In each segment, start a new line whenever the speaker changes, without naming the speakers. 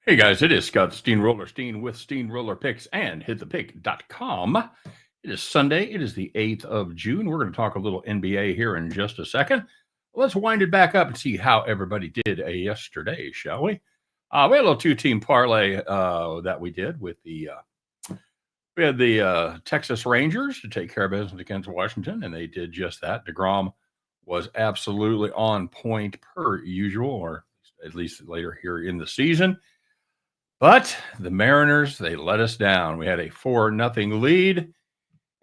Hey guys, it is Scott Steamroller Steen with Steamroller Picks and hitthepick.com. It is Sunday. It is the 8th of June. We're going to talk a little NBA here in just a second. Let's wind it back up and see how everybody did yesterday, shall we? We had a little two-team parlay that we did with we had the Texas Rangers to take care of business against Washington, and they did just that. DeGrom was absolutely on point per usual, or at least later here in the season. But the Mariners, they let us down. We had a 4-0 lead,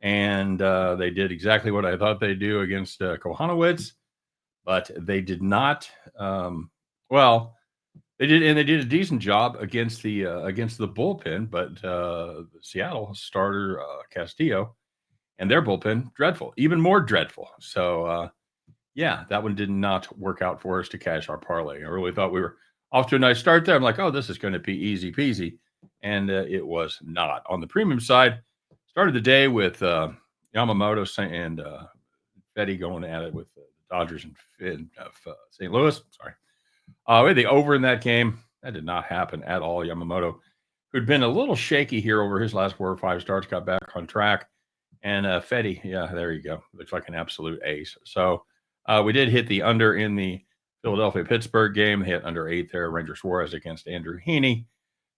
and they did exactly what I thought they'd do against Kohanowitz, but they did not. Well, they did, and they did a decent job against the bullpen. But Seattle starter Castillo and their bullpen dreadful, even more dreadful. So yeah, that one did not work out for us to cash our parlay. I really thought we were off to a nice start there. I'm like, oh, this is going to be easy peasy. And it was not. On the premium side, started the day with Yamamoto and Fetty going at it with the Dodgers and St. Louis. Sorry. We had the over in that game. That did not happen at all. Yamamoto, who'd been a little shaky here over his last 4 or 5 starts, got back on track. And Fetty, yeah, there you go. Looks like an absolute ace. So we did hit the under in the Philadelphia-Pittsburgh game. They hit under 8 there. Ranger Suarez against Andrew Heaney.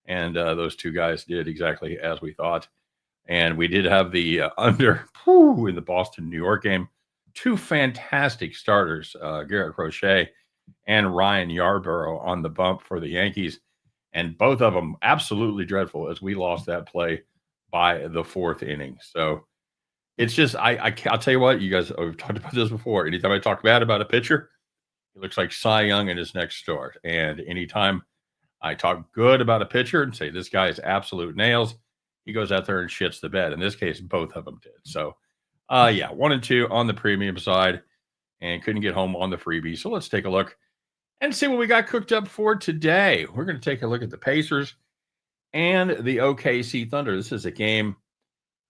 And those two guys did exactly as we thought. And we did have the under in the Boston-New York game. 2 fantastic starters, Garrett Crochet and Ryan Yarborough on the bump for the Yankees. And both of them absolutely dreadful as we lost that play by the 4th inning. So it's just, I'll tell you what, you guys have talked about this before. Anytime I talk bad about a pitcher, he looks like Cy Young in his next start. And anytime I talk good about a pitcher and say this guy is absolute nails, he goes out there and shits the bed. In this case, both of them did. So, yeah, 1 and 2 on the premium side and couldn't get home on the freebie. So let's take a look and see what we got cooked up for today. We're going to take a look at the Pacers and the OKC Thunder. This is a game.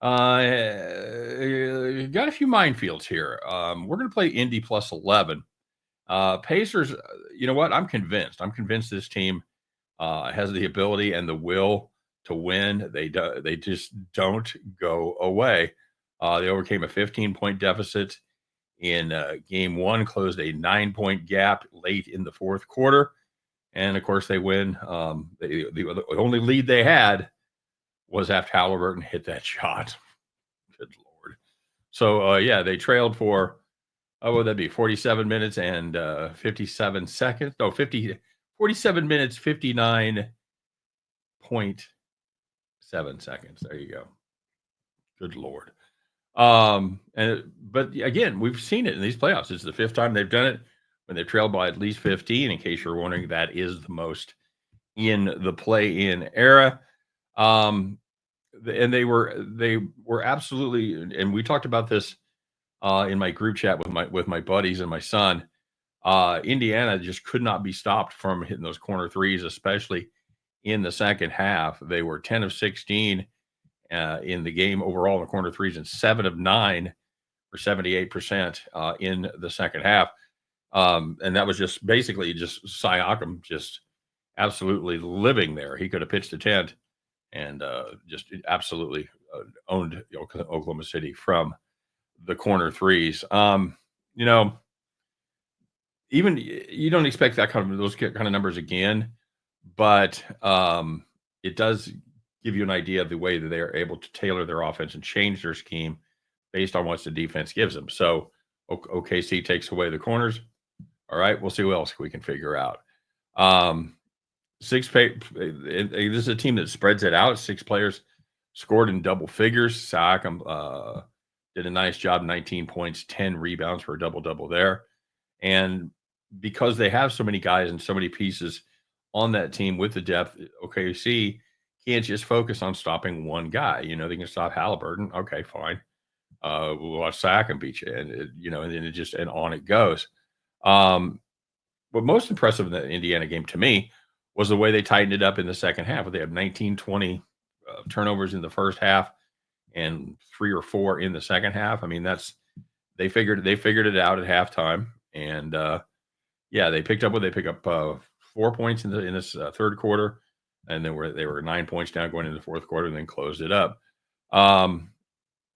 Got a few minefields here. We're going to play Indy plus 11. Pacers, you know what? I'm convinced. I'm convinced this team has the ability and the will to win. They just don't go away. They overcame a 15-point deficit in game 1, closed a 9-point gap late in the 4th quarter. And of course, they win. The only lead they had was after Halliburton hit that shot. Good Lord. So, yeah, they trailed for, what would that be, 47 minutes and 57 seconds? No, 47 minutes, 59.7 seconds. There you go. Good Lord. But again, we've seen it in these playoffs. It's the 5th time they've done it when they've trailed by at least 15. In case you're wondering, that is the most in the play-in era. And they were absolutely, and we talked about this in my group chat with my buddies and my son. Indiana just could not be stopped from hitting those corner threes, especially in the second half. They were 10 of 16 in the game overall in the corner threes, and 7 of 9 for 78% in the second half. And that was just basically just Siakam just absolutely living there. He could have pitched a tent and just absolutely owned Oklahoma City from the corner threes. You know, even you don't expect those kind of numbers again, but it does give you an idea of the way that they are able to tailor their offense and change their scheme based on what the defense gives them. So OKC takes away the corners. All right, we'll see what else we can figure out. This is a team that spreads it out. 6 players scored in double figures. Siakam did a nice job, 19 points, 10 rebounds for a double-double there. And because they have so many guys and so many pieces on that team with the depth, OKC can't just focus on stopping one guy. You know, they can stop Halliburton. Okay, fine. We'll watch Siakam beat you. And, and then and on it goes. What most impressive in the Indiana game to me was the way they tightened it up in the second half. They had 19-20 turnovers in the first half and 3 or 4 in the second half. I mean, they figured it out at halftime, and yeah, they picked up 4 points in this third quarter. and then they were 9 points down going into the fourth quarter, and then closed it up. Um,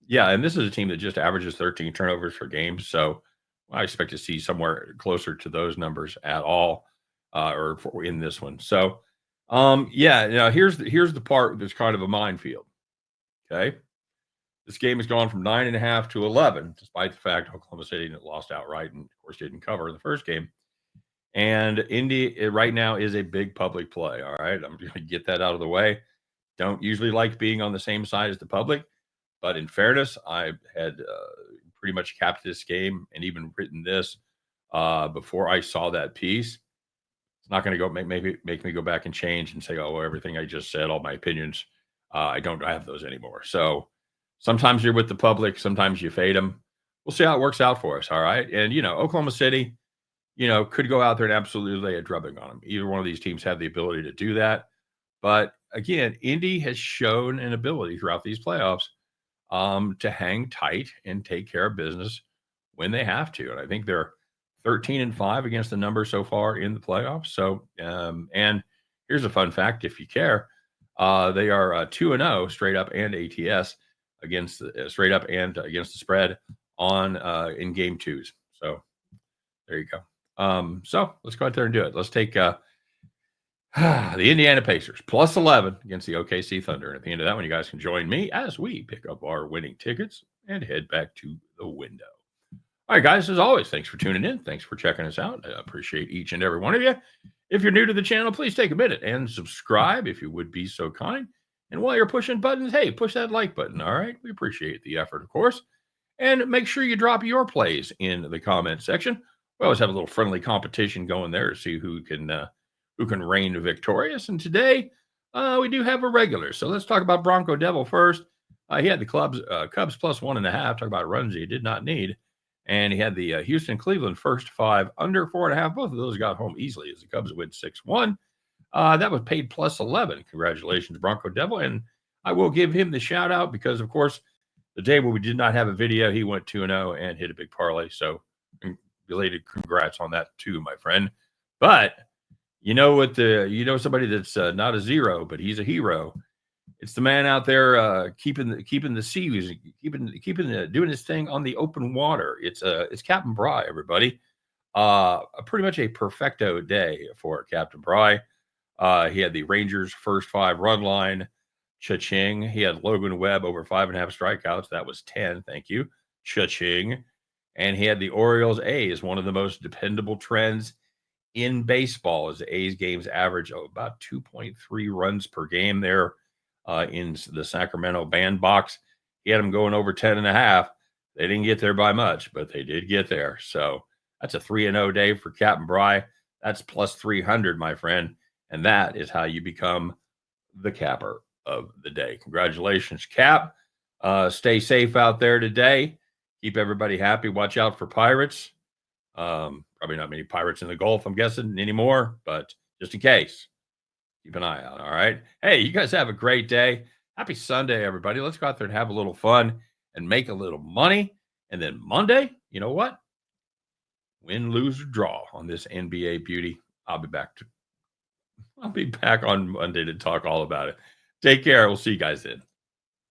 yeah, and this is a team that just averages 13 turnovers per game, so I expect to see somewhere closer to those numbers at all, in this one. So, yeah, here's the part that's kind of a minefield. Okay, this game has gone from 9.5 to 11, despite the fact Oklahoma City lost outright and, of course, didn't cover in the first game. And Indy right now is a big public play. All right, I'm going to get that out of the way. Don't usually like being on the same side as the public, but in fairness, I had pretty much capped this game and even written this before I saw that piece. It's not going to go make me go back and change and say, oh, well, everything I just said, all my opinions, I don't have those anymore. So sometimes you're with the public, sometimes you fade them. We'll see how it works out for us. All right, and Oklahoma City, could go out there and absolutely lay a drubbing on them. Either one of these teams have the ability to do that. But again, Indy has shown an ability throughout these playoffs to hang tight and take care of business when they have to. And I think they're 13-5 against the number so far in the playoffs. So, and here's a fun fact if you care, they are 2-0 straight up and ATS against the straight up and against the spread on in game twos. So there you go. So let's go out there and do it. Let's take the Indiana Pacers plus 11 against the OKC Thunder. And at the end of that one, you guys can join me as we pick up our winning tickets and head back to the window. All right, guys, as always, thanks for tuning in. Thanks for checking us out. I appreciate each and every one of you. If you're new to the channel, please take a minute and subscribe if you would be so kind. And while you're pushing buttons, hey, push that like button. All right, we appreciate the effort, of course. And make sure you drop your plays in the comment section. We always have a little friendly competition going there to see who can reign victorious. And today we do have a regular. So let's talk about Bronco Devil first. He had the Cubs plus 1.5. Talk about runs he did not need. And he had the Houston Cleveland first 5 under 4.5. Both of those got home easily as the Cubs win 6-1. That was paid plus 11. Congratulations, Bronco Devil. And I will give him the shout out because, of course, the day where we did not have a video, he went 2-0 and hit a big parlay. So belated congrats on that too, my friend. But somebody that's not a zero, but he's a hero. It's the man out there keeping the seas, doing his thing on the open water. It's Captain Bry, everybody. Pretty much a perfecto day for Captain Bry. He had the Rangers' first 5 run line. Cha-ching. He had Logan Webb over 5.5 strikeouts. That was 10. Thank you. Cha-ching. And he had the Orioles A's, one of the most dependable trends in baseball, as the A's games average about 2.3 runs per game there in the Sacramento bandbox. He had them going over 10.5. They didn't get there by much, but they did get there. So that's a 3-0 day for Captain Bry. That's plus 300, my friend. And that is how you become the capper of the day. Congratulations, Cap. Stay safe out there today. Keep everybody happy. Watch out for pirates. Probably not many pirates in the Gulf, I'm guessing, anymore, but just in case, keep an eye out. All right. Hey, you guys have a great day. Happy Sunday, everybody. Let's go out there and have a little fun and make a little money. And then Monday, you know what? Win, lose, or draw on this NBA beauty. I'll be back on Monday to talk all about it. Take care. We'll see you guys then.